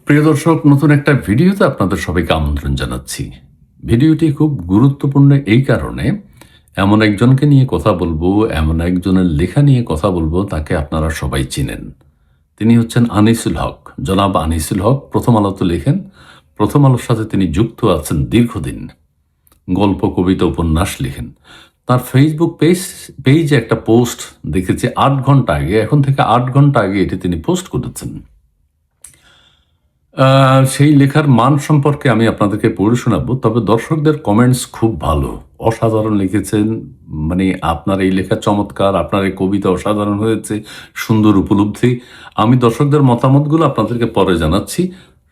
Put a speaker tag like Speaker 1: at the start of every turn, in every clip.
Speaker 1: প্রিয় দর্শক, নতুন একটা ভিডিওতে আপনাদের সবাইকে আমন্ত্রণ জানাচ্ছি। ভিডিওটি খুব গুরুত্বপূর্ণ এই কারণে, এমন একজনকে নিয়ে কথা বলবো, এমন একজনের লেখা নিয়ে কথা বলবো, তাকে আপনারা সবাই চিনেন। তিনি হচ্ছেন আনিসুল হক, জনাব আনিসুল হক। প্রথম আলোতে লেখেন, প্রথম আলোর সাথে তিনি যুক্ত আছেন দীর্ঘদিন। গল্প, কবিতা, উপন্যাস লেখেন। তার ফেসবুক পেজে একটা পোস্ট দেখেছি ৮ ঘন্টা আগে, এখন থেকে ৮ ঘন্টা আগে এটি তিনি পোস্ট করেছেন। সেই লেখার মান সম্পর্কে আমি আপনাদেরকে পড়ে শোনাবো, তবে দর্শকদের কমেন্টস খুব ভালো, অসাধারণ লিখেছেন। মানে আপনার এই লেখা চমৎকার, আপনার এই কবিতা অসাধারণ হয়েছে, সুন্দর উপলব্ধি। আমি দর্শকদের মতামতগুলো আপনাদেরকে পরে জানাচ্ছি।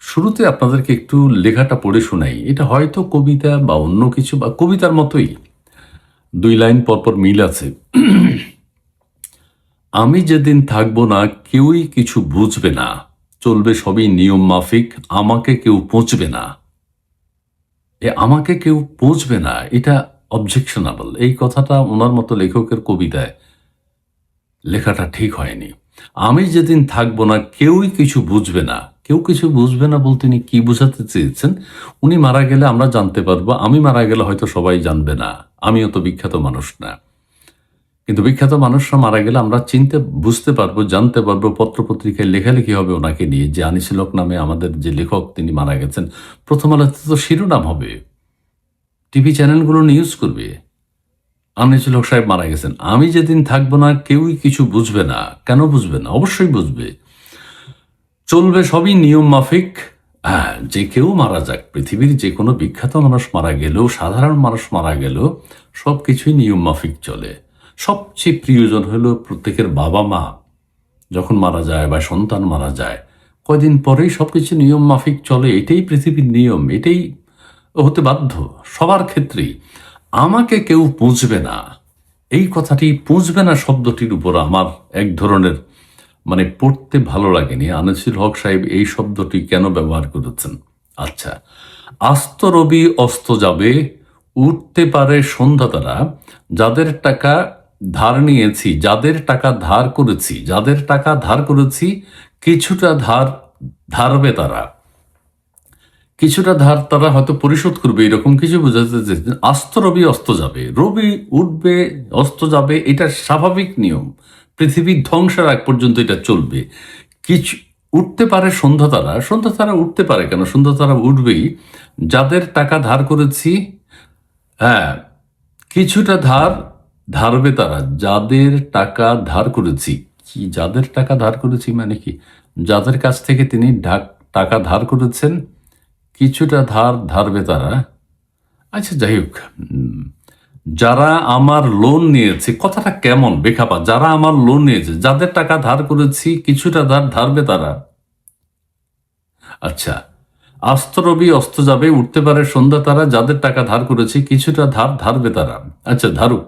Speaker 1: শুরুতে আপনাদেরকে একটু লেখাটা পড়ে শোনাই। এটা হয়তো কবিতা বা অন্য কিছু, বা কবিতার মতোই, 2 লাইন পরপর মিল আছে। আমি যেদিন থাকবো না, কেউই কিছু বুঝবে না, চলবে সবই নিয়ম মাফিক, আমাকে কেউ পৌঁছবে না। আমাকে কেউ পৌঁছবে না, এটা অবজেকশনাবল। এই কথাটা ওনার মতো লেখকের কবিতায় লেখাটা ঠিক হয়নি। আমি যেদিন থাকবো না, কেউই কিছু বুঝবে না। কেউ কিছু বুঝবে না বলতে উনি কি বোঝাতে চেয়েছেন? উনি মারা গেলে আমরা জানতে পারবো, আমি মারা গেলে হয়তো সবাই জানবে না, আমিও তো বিখ্যাত মানুষ না। কিন্তু বিখ্যাত মানুষরা মারা গেলে আমরা চিনতে, বুঝতে পারবো, জানতে পারবো, পত্রপত্রিকায় লেখালেখি হবে ওনাকে নিয়ে, যে আনিসুল হক নামে আমাদের যে লেখক তিনি মারা গেছেন। প্রথম আলোতে তো শিরোনাম হবে, টিভি চ্যানেলগুলো নিউজ করবে, আনিসুল হক সাহেব মারা গেছেন। আমি যেদিন থাকবো না, কেউই কিছু বুঝবে না। কেন বুঝবে না? অবশ্যই বুঝবে। চলবে সবই নিয়ম মাফিক। হ্যাঁ, যে কেউ মারা যাক, পৃথিবীর যে কোনো বিখ্যাত মানুষ মারা গেলেও, সাধারণ মানুষ মারা গেলেও সব কিছুই নিয়ম মাফিক চলে। সবচেয়ে প্রিয়জন হলো প্রত্যেকের বাবা মা যখন মারা যায় বা সন্তান মারা যায়, কয়দিন পরেই সবকিছু নিয়ম মাফিক চলে। এটাই পৃথিবীর নিয়ম, এটাই হতে বাধ্য সবার ক্ষেত্রেই। আমাকে কেউ পুঁছবে না, এই কথাটি, পুঁছবে না শব্দটির উপর আমার এক ধরনের মানে পড়তে ভালো লাগেনি। আনিসুল হক সাহেব এই শব্দটি কেন ব্যবহার করেছেন? আচ্ছা, আস্ত রবি অস্ত যাবে, উঠতে পারে সন্ধ্যা তারা, যাদের টাকা ধার নিয়েছি, যাদের টাকা ধার করেছি, যাদের টাকা ধার করেছি, কিছুটা ধারবে তারা, কিছুটা ধার তারা হয়তো পরিশোধ করবে, এরকম কিছু বোঝাতে চেয়েছেন। আস্ত রবি অস্ত যাবে, রবি উঠবে অস্ত যাবে, এটা স্বাভাবিক নিয়ম। পৃথিবীর ধ্বংসের আগ পর্যন্ত এটা চলবে। কিছু উঠতে পারে সন্ধ্যা তারা, সন্ধ্যা তারা উঠতে পারে কেন? সন্ধ্যা তারা উঠবেই। যাদের টাকা ধার করেছি, হ্যাঁ, কিছুটা ধারবে তারা, যাদের টাকা ধার করেছি। কি যাদের টাকা ধার করেছি মানে কি? যাদের কাছ থেকে তিনি টাকা ধার করেছেন, কিছুটা ধারবে তারা। আচ্ছা, যাই হোক, যারা আমার লোন নিয়েছে, কথাটা কেমন বেখাপা। যারা আমার লোন নিয়েছে, যাদের টাকা ধার করেছি, কিছুটা ধারবে তারা। আচ্ছা, আস্ত রবি অস্ত যাবে, উঠতে পারে সন্ধ্যা তারা, যাদের টাকা ধার করেছি, কিছুটা ধারবে তারা। আচ্ছা, ধারুক।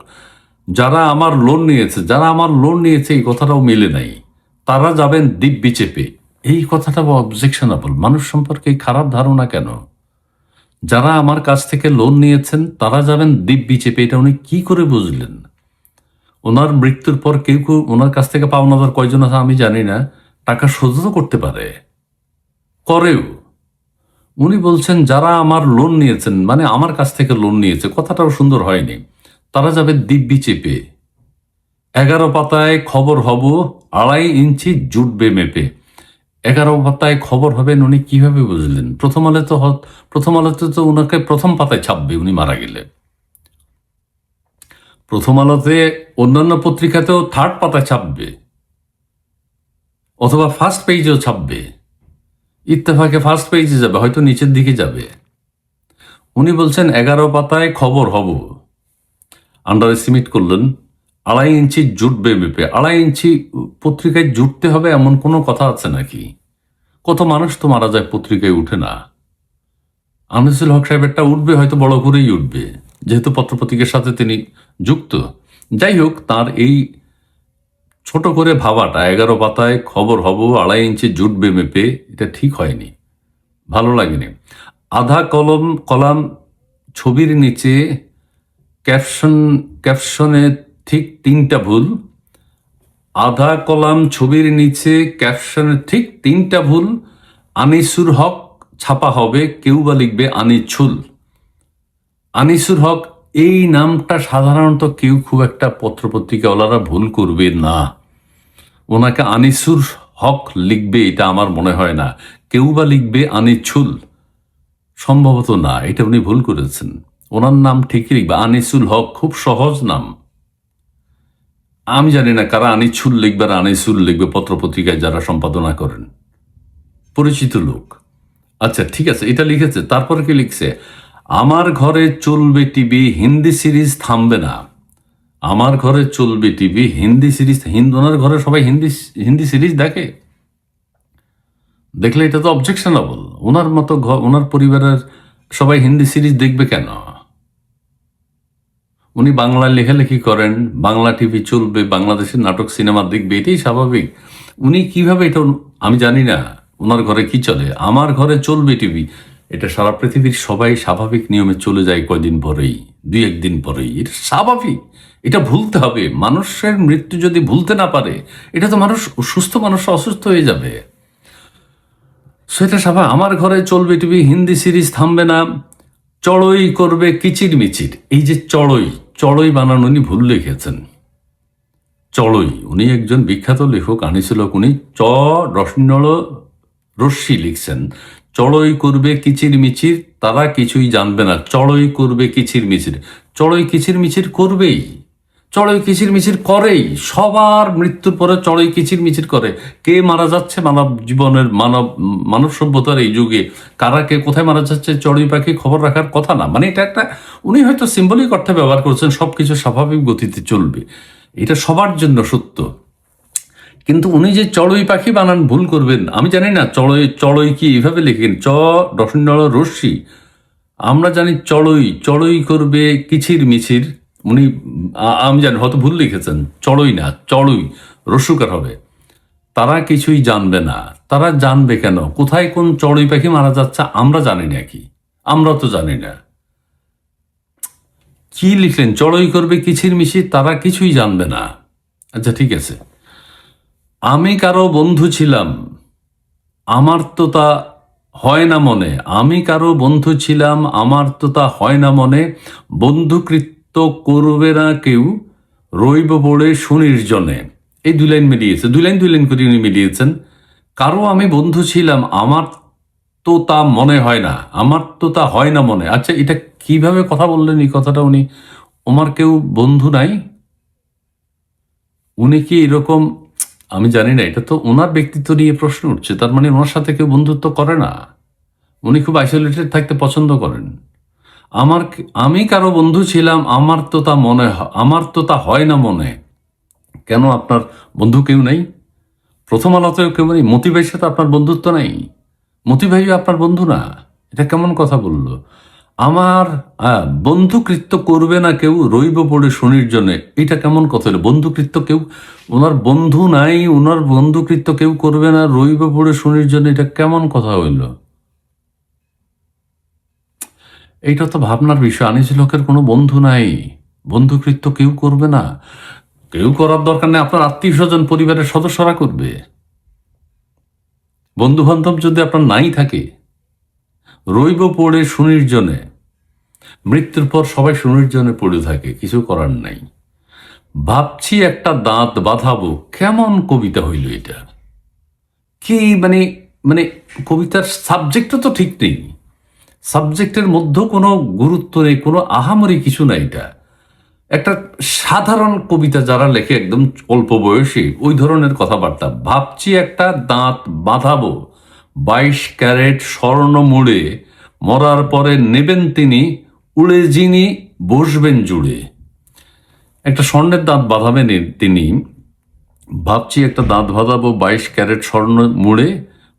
Speaker 1: যারা আমার লোন নিয়েছে, যারা আমার লোন নিয়েছে, এই কথাটাও মিলে নাই। তারা যাবেন দিব্যি চেপে, এই কথাটা অবজেকশনাবল। মানুষ সম্পর্কে খারাপ ধারণা কেন? যারা আমার কাছ থেকে লোন নিয়েছেন তারা যাবেন দিব্যি চেপে, এটা উনি কি করে বুঝলেন? ওনার মৃত্যুর পর কেউ কেউ ওনার কাছ থেকে পাওনাদার কয়জন আছে আমি জানি না, টাকা শোধ করতে পারে, করেও। উনি বলছেন যারা আমার লোন নিয়েছেন, মানে আমার কাছ থেকে লোন নিয়েছে, কথাটাও সুন্দর হয়নি। তারা যাবে দিব্যি চেপে। 11 পাতায় খবর হব, 2.5 ইঞ্চি জুটবে মেপে। 11 পাতায় খবর হবেন, উনি কিভাবে বুঝলেন? প্রথম আলোতে তো ওনাকে প্রথম পাতায় ছাপবে উনি মারা গেলে। প্রথম আলোতে, অন্যান্য পত্রিকাতেও 3rd পাতায় ছাপবে, অথবা ফার্স্ট পেজেও ছাপবে। ইত্তেফাকে ফার্স্ট পেজে যাবে, হয়তো নিচের দিকে যাবে। উনি বলছেন 11 পাতায় খবর হব, আন্ডার এস্টিমেট করলেন। 2.5 ইঞ্চি জুটবে মেপে। 2.5 ইঞ্চি পত্রিকায় জুটতে হবে এমন কোনো কথা আছে নাকি? কত মানুষ তো মারা যায়, পত্রিকায় উঠে না। আনিসুল হক সাহেবেরটা উঠবে, হয়তো বড় করেই উঠবে, যেহেতু পত্রপত্রিকার সাথে তিনি যুক্ত। যাই হোক, তার এই ছোট করে ভাবাটা, 11 পাতায় খবর হব, 2.5 ইঞ্চি জুটবে মেপে, এটা ঠিক হয়নি, ভালো লাগেনি। আধা কলাম ছবির নিচে ক্যাপশনে ঠিক 3টা ভুল। আধা কলাম ছবির নিচে ক্যাপশনে ঠিক 3টা ভুল, আনিসুর হক ছাপা হবে, কেউ বা লিখবে আনিছুল। আনিসুর হক এই নামটা সাধারণত কেউ খুব একটা পত্রপত্রিকাওয়ালারা ভুল করবে না। ওনাকে আনিসুর হক লিখবে এটা আমার মনে হয় না। কেউ বা লিখবে আনিছুল, সম্ভবত না, এটা উনি ভুল করেছেন। ওনার নাম ঠিকই লিখবে আনিসুল হক, খুব সহজ নাম। আমি জানি না কারা আনিছুল লিখবে আর আনিসুল লিখবে, পত্রপত্রিকায় যারা সম্পাদনা করেন, পরিচিত লোক। আচ্ছা ঠিক আছে, এটা লিখেছে। তারপরে কি লিখছে? আমার ঘরে চলবে টিভি, হিন্দি সিরিজ থামবে না। আমার ঘরে চলবে টিভি, হিন্দি সিরিজ। ওনার ঘরে সবাই হিন্দি সিরিজ দেখে? দেখলে এটা তো অবজেকশনাবল। ওনার মতো ওনার পরিবারের সবাই হিন্দি সিরিজ দেখবে কেন? উনি বাংলায় লেখালেখি করেন, বাংলা টিভি চলবে, বাংলাদেশের নাটক সিনেমা দেখবে, এটাই স্বাভাবিক। উনি কিভাবে এটা, আমি জানি না ওনার ঘরে কি চলে। আমার ঘরে চলবে টিভি, এটা সারা পৃথিবীর সবাই স্বাভাবিক নিয়মে চলে যায় কয়দিন পরেই, দুই একদিন পরেই। এটা স্বাভাবিক, এটা ভুলতে হবে। মানুষের মৃত্যু যদি ভুলতে না পারে, এটা তো মানুষ, সুস্থ মানুষ অসুস্থ হয়ে যাবে। সেটা স্বাভাবিক। আমার ঘরে চলবে টিভি, হিন্দি সিরিজ থামবে না, চড়ই করবে কিচির মিচির। এই যে চড়ই, চড়ই বানানো উনি ভুল লিখেছেন। চড়ই, উনি একজন বিখ্যাত লেখক আনিসুল হক, উনি রশ্মি লিখছেন। চড়ই করবে কিচির মিচির, তারা কিছুই জানবে না। চড়ই করবে কিচির মিচির, চড়ই কিচির মিচির করবেই, চড়ই কিচির মিচির করেই। সবার মৃত্যুর পরে চড়ই কিচির মিচির করে। কে মারা যাচ্ছে মানব জীবনের, মানব সভ্যতার এই যুগে, কারা কে কোথায় মারা যাচ্ছে চড়ুই পাখি খবর রাখার কথা না। মানে এটা একটা, উনি হয়তো সিম্বলিক অর্থে ব্যবহার করছেন, সবকিছু স্বাভাবিক গতিতে চলবে, এটা সবার জন্য সত্য। কিন্তু উনি যে চড়ুই পাখি বানান ভুল করবেন, আমি জানি না চড়ই কি এইভাবে লেখেন, রশ্মি। আমরা জানি চড়ই, চড়ই করবে কিচির মিচির। উনি আমি জানি হয়তো ভুল লিখেছেন, চড়ই না, চড়ুই, রস্যকার হবে। তারা কিছুই জানবে না। তারা জানবে কেন? কোথায় কোন চড়ুই পাখি মারা যাচ্ছে আমরা জানি না কি? আমরা তো জানি না। কি লিখলেন? চড়ই করবে কিচির মিচির, তারা কিছুই জানবে না। আচ্ছা ঠিক আছে। আমি কারো বন্ধু ছিলাম, আমার তো তা হয় না মনে। আমি কারো বন্ধু ছিলাম, আমার তো তা হয় না মনে। বন্ধুকৃত্য করবে না কেউ, রইব পড়ে সুনির্জনে। এই দুই লাইন মিলিয়েছে, দুই লাইন করে উনি মিলিয়েছেন। কারো আমি বন্ধু ছিলাম, আমার তো তা মনে হয় না, আমার তো তা হয় না মনে। আচ্ছা এটা কিভাবে কথা বললেন এই কথাটা উনি? আমার কেউ বন্ধু নাই, উনি কি এরকম? আমি জানি না, এটা তো ওনার ব্যক্তিত্ব নিয়ে প্রশ্ন উঠছে। তার মানে ওনার সাথে কেউ বন্ধুত্ব করে না, উনি খুব আইসোলেটেড থাকতে পছন্দ করেন। আমি কারো বন্ধু ছিলাম, আমার তো তা হয় না মনে। কেন আপনার বন্ধু কেউ নেই? প্রথম আলোতেও কেউ নেই? মতি ভাইয়ের সাথে আপনার বন্ধুত্ব নেই? মতি ভাইও আপনার বন্ধু না? এটা কেমন কথা বলল? আমার বন্ধুকৃত্য করবে না কেউ, রইব পড়ে সুনির্জনে। এটা কেমন কথা হলো? বন্ধুকৃত্য কেউ, ওনার বন্ধু নাই, ওনার বন্ধুকৃত্য কেউ করবে না, রইব পড়ে সুনির্জনে, এটা কেমন কথা হইল? এইটা তো ভাবনার বিষয়। আনিসুল হকের কোনো বন্ধু নাই, বন্ধুকৃত্য কেউ করবে না। কেউ করার দরকার নেই, আপনার আত্মীয় স্বজন পরিবারের সদস্যরা করবে। বন্ধু বান্ধব যদি আপনার নাই থাকে, রইব পড়ে সুনির্জনে। মৃত্যুর পর সবাই সুনির্জনে পড়ে থাকে, কিছু করার নাই। ভাবছি একটা দাঁত বাঁধাবো, কেমন কবিতা হইল এটা? কি মানে, মানে কবিতার সাবজেক্টও তো ঠিক নেই, সাবজেক্টের মধ্যেও কোনো গুরুত্ব নেই, কোনো আহামরি কিছু নাই। এটা একটা সাধারণ কবিতা, যারা লেখে একদম অল্প বয়সী ওই ধরনের কথাবার্তা। ভাবছি একটা দাঁত বাঁধাবো, 22 ক্যারেট স্বর্ণ মুড়ে, মরার পরে নেবেন তিনি, উড়ে যিনি বসবেন জুড়ে। একটা স্বর্ণের দাঁত বাঁধাবেন তিনি। ভাবছি একটা দাঁত বাঁধাবো, 22 ক্যারেট স্বর্ণ মুড়ে,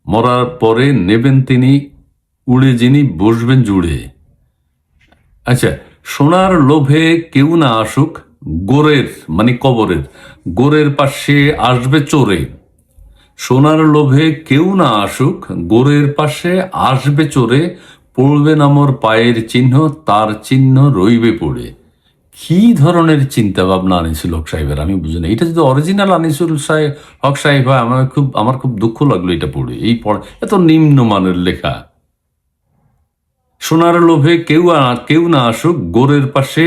Speaker 1: মরার পরে নেবেন তিনি, উড়ে যিনি বসবেন জুড়ে। আচ্ছা, সোনার লোভে কেউ না আসুক, গোরের মানে কবরের, গোরের পাশে আসবে চোরে। সোনার লোভে কেউ না আসুক, গোরের পাশে আসবে চোরে, পড়বে না মোর পায়ের চিহ্ন, তার চিহ্ন রইবে পড়ে। কি ধরনের চিন্তা ভাবনা আনিসুল হক সাহেবের আমি বুঝি না। এটা যদি অরিজিনাল আনিসুল হক সাহেব হয় আমার খুব দুঃখ লাগলো এটা পড়ে। এত নিম্নমানের লেখা। সোনার লোভে কেউ না আসুক, গোরের পাশে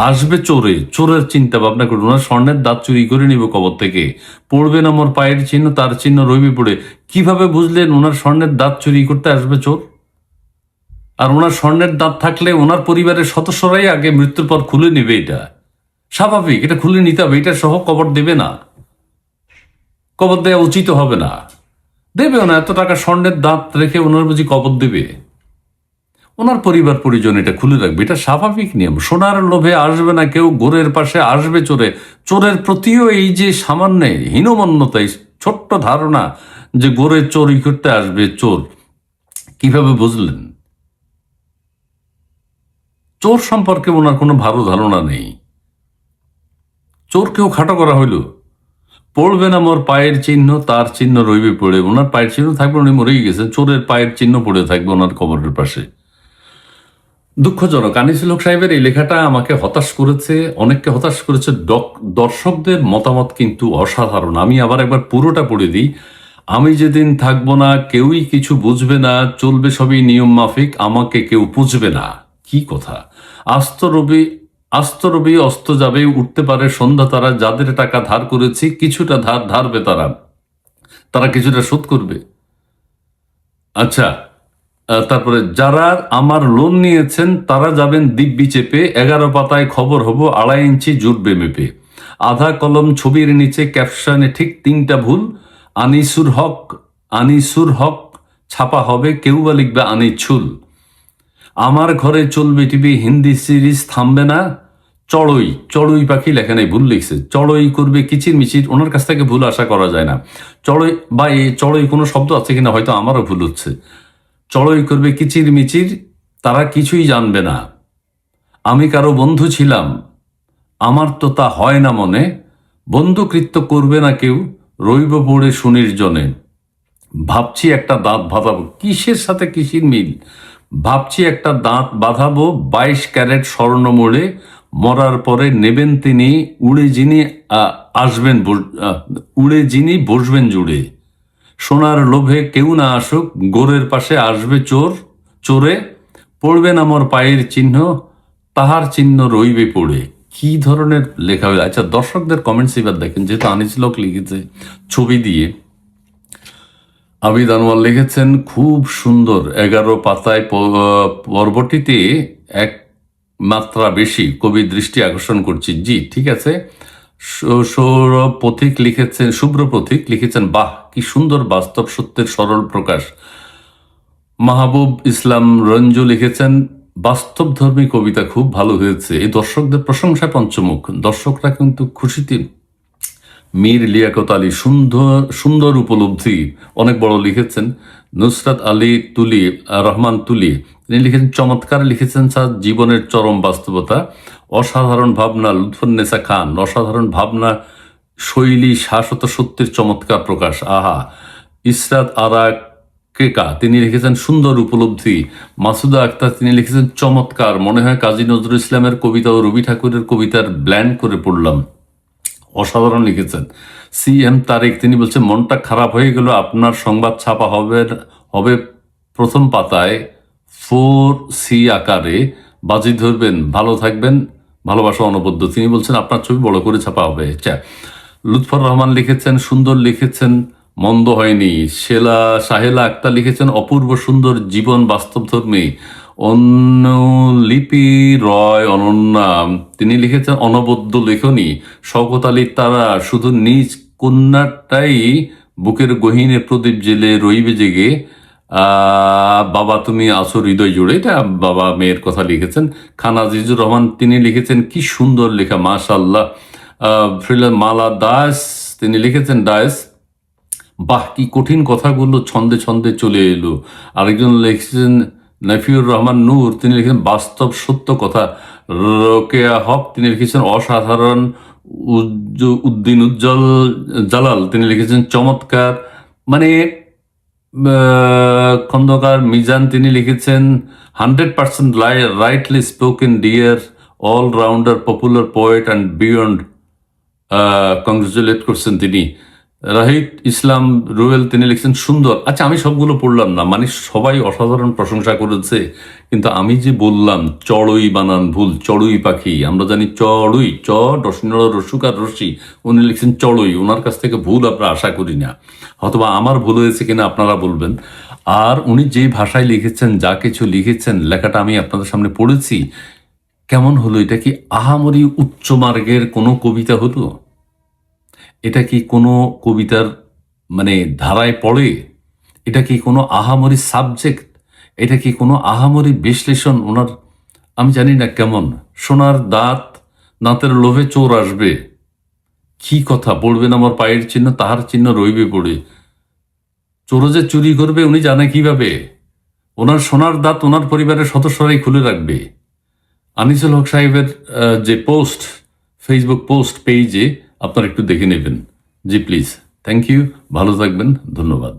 Speaker 1: আসবে চোরে। চোরের চিন্তা ভাবনা করুন। ওনার স্বর্ণের দাঁত চুরি করে নিব কবর থেকে, পড়বেন আমার পায়ের চিহ্ন, তার চিহ্ন রইবে পড়ে। কিভাবে বুঝলেন ওনার স্বর্ণের দাঁত চুরি করতে আসবে চোর? আর ওনার স্বর্ণের দাঁত থাকলে ওনার পরিবারের সদস্যরাই আগে মৃত্যুর পর খুলে নেবে। এটা স্বাভাবিক, এটা খুলে নিতে হবে। এটা সহ কবর দেবে না, কবর দেওয়া উচিত হবে না, দেবেও না। এত টাকা স্বর্ণের দাঁত রেখে ওনার বুঝি কবর দেবে? ওনার পরিবার পরিজন এটা খুলে রাখবে, এটা স্বাভাবিক নিয়ম। সোনার লোভে আসবে না কেউ, গোরের পাশে আসবে চোরে। চোরের প্রতিও এই যে সামান্য হীনমন্যতা, এই ছোট্ট ধারণা যে গোরে চোরি করতে আসবে চোর, কিভাবে বুঝলেন? চোর সম্পর্কে ওনার কোনো ভালো ধারণা নেই। চোরকেও খাটো করা হইল। পড়বে না মোর পায়ের চিহ্ন, তার চিহ্ন রইবে পড়ে। ওনার পায়ের চিহ্ন থাকবে, উনি মরেই গেছেন, চোরের পায়ের চিহ্ন পড়ে থাকবে ওনার কবরের পাশে। দুঃখজনক। আনিসুল হক সাহেবের এই লেখাটা আমাকে হতাশ করেছে, অনেককে হতাশ করেছে। দর্শকদের মতামত কিন্তু অসাধারণ। আমি আবার একবার পুরোটা পড়ে দিই। আমি যেদিন থাকবো না কেউই কিছু বুঝবে না, চলবে সবই নিয়ম মাফিক, আমাকে কেউ বুঝবে না। কি কথা! আস্ত রবি অস্ত যাবে, উঠতে পারে সন্ধ্যা তারা। যাদের টাকা ধার করেছি কিছুটা ধারবে তারা, তারা কিছুটা শোধ করবে। আচ্ছা, তারপরে যারা আমার লোন নিয়েছেন তারা যাবেন দিব্যি চেপে। 11 পাতায় খবর হবো, 2.5 ইঞ্চি জুটবে মেপে। আধা কলম ছবির নিচে ক্যাপশনে ঠিক 3টা ভুল। আনিসুর হক ছাপা হবে, কেউ বা লিখবে আনিছুল। আমার ঘরে চলবে টিভি, হিন্দি সিরিজ থামবে না। চড়ুই পাখি লেখা নেই, ভুল লিখছে। চড়ুই করবে কিচির মিচির, ওনার কাছ থেকে ভুল আশা করা যায় না। চড়ুই বা এই চড়ুই কোনো শব্দ আছে কিনা হয়তো আমারও ভুল হচ্ছে। চড়ুই করবে কিচির মিচির, তারা কিছুই জানবে না। আমি কারো বন্ধু ছিলাম, আমার তো তা হয় না মনে। বন্ধুকৃত্য করবে না কেউ, রইব পড়ে সুনির্জনে। ভাবছি একটা দাঁত বাঁধাবো, কিসের সাথে কিসের মিল? ভাবছি একটা দাঁত বাঁধাবো 22 ক্যারেট স্বর্ণ মোড়ে। মরার পরে নেবেন তিনি, উড়ে যিনি উড়ে যিনি বসবেন জুড়ে। সোনার লোভে কেউ না আসুক, গোরের পাশে আসবে চোরে। পড়বেন আমার পায়ের চিহ্ন, তাহার চিহ্ন রইবে পড়ে। কি ধরনের লেখা হয়ে! আচ্ছা, দর্শকদের কমেন্টস এবার দেখেন। যেহেতু আনিসুল হক লিখেছে ছবি দিয়ে, আবিদ আনোয়ার লিখেছেন খুব সুন্দর, 11 পাতায় পর্বটিতে এক মাত্রা বেশি, কবি দৃষ্টি আকর্ষণ করছি। জি ঠিক আছে। শুভ্র পথিক লিখেছেন বাহ কি সুন্দর, বাস্তব সত্যের সরল প্রকাশ। মাহবুব ইসলাম রঞ্জু লিখেছেন বাস্তবধর্মী কবিতা, খুব ভালো হয়েছে। এই দর্শকদের প্রশংসায় পঞ্চমুখ। দর্শকরা কিন্তু খুশিতে। মীর লিয়াকত আলী সুন্দর উপলব্ধি, অনেক বড় লিখেছেন। নুসরাত আলী রহমান তুলি তিনি লিখেছেন চমৎকার লিখেছেন স্যার, জীবনের চরম বাস্তবতা। অসাধারণ ভাবনা লুৎফুন্নেসা খান, অসাধারণ ভাবনা শৈলী, শাশ্বত সত্যের চমৎকার প্রকাশ। আহা! ইসরাত আরা কেকা তিনি লিখেছেন সুন্দর উপলব্ধি। মাসুদা আক্তার তিনি লিখেছেন চমৎকার, মনে হয় কাজী নজরুল ইসলামের কবিতা ও রবি ঠাকুরের কবিতার ব্ল্যান্ড করে পড়লাম। অসাধারণ লিখেছেন। CM তারেক তিনি বলছেন মনটা খারাপ হয়ে গেল, আপনার সংবাদ ছাপা হবে প্রথম পাতায় 4C আকারে, বাজি ধরবেন, ভালো থাকবেন, ভালোবাসা অনবদ্য। তিনি বলছেন আপনার ছবি বড় করে ছাপা হবে। আচ্ছা, লুৎফর রহমান লিখেছেন সুন্দর লিখেছেন, মন্দ হয়নি। সাহেলা আক্তার লিখেছেন অপূর্ব সুন্দর, জীবন বাস্তবধর্মী। লিপি রয় অনন্যা তিনি লিখেছেন অনবদ্য লেখনী। শওকত আলী তারা শুধু নিজ কন্যাটাই বুকের গহীনে প্রদীপ জেলে রইবে জেগে। বাবা তুমি আসো হৃদয় জুড়ে, এটা বাবা মেয়ের কথা লিখেছেন। খান আজিজুর রহমান তিনি লিখেছেন কি সুন্দর লেখা, মাশাআল্লাহ। মালা দাস তিনি লিখেছেন ডায়েস, বাহ কি কঠিন কথাগুলো ছন্দে ছন্দে চলে এলো। আরেকজন লিখেছেন নাফিউর রহমান নূর তিনি লিখেছেন বাস্তব সত্য কথা। রোকেয়া হক তিনি লিখেছেন অসাধারণ। উদ্দিন উজ্জ্বল জালাল তিনি লিখেছেন চমৎকার। মানে খন্দকার মিজান তিনি লিখেছেন 100% rightly spoken dear allrounder popular poet and beyond congratulate করছেন তিনি। রাহিদ ইসলাম রুয়েল তিনি লিখছেন সুন্দর। আচ্ছা, আমি সবগুলো পড়লাম না, মানে সবাই অসাধারণ প্রশংসা করেছে, কিন্তু আমি যে বললাম চড়ুই বানান ভুল, চড়ুই পাখি, আমরা জানি চড়ুই, চ রসুকার রশি, উনি লিখছেন চড়ুই। ওনার কাছ থেকে ভুল আমরা আশা করি না, অথবা আমার ভুল হয়েছে কিনা আপনারা বলবেন। আর উনি যে ভাষায় লিখেছেন, যা কিছু লিখেছেন, লেখাটা আমি আপনাদের সামনে পড়েছি, কেমন হলো? এটা কি আহামরি উচ্চ মার্গের কোনো কবিতা হতো? এটা কি কোনো কবিতার মানে ধারায় পড়ে? এটা কি কোনো আহামরি সাবজেক্ট? এটা কি কোনো আহামরি বিশ্লেষণ ওনার? আমি জানি না কেমন। সোনার দাঁত, দাঁতের লোভে চোর আসবে, কি কথা! পড়বেন আমার পায়ের চিহ্ন, তাহার চিহ্ন রইবে পড়ে। চোর যে চুরি করবে উনি জানে কিভাবে? ওনার সোনার দাঁত ওনার পরিবারের সদস্যরাই খুলে রাখবে। আনিসুল হক সাহেবের যে পোস্ট, ফেসবুক পোস্ট পেজে আপনারা একটু দেখে নেবেন। জি প্লিজ, থ্যাংক ইউ, ভালো থাকবেন, ধন্যবাদ।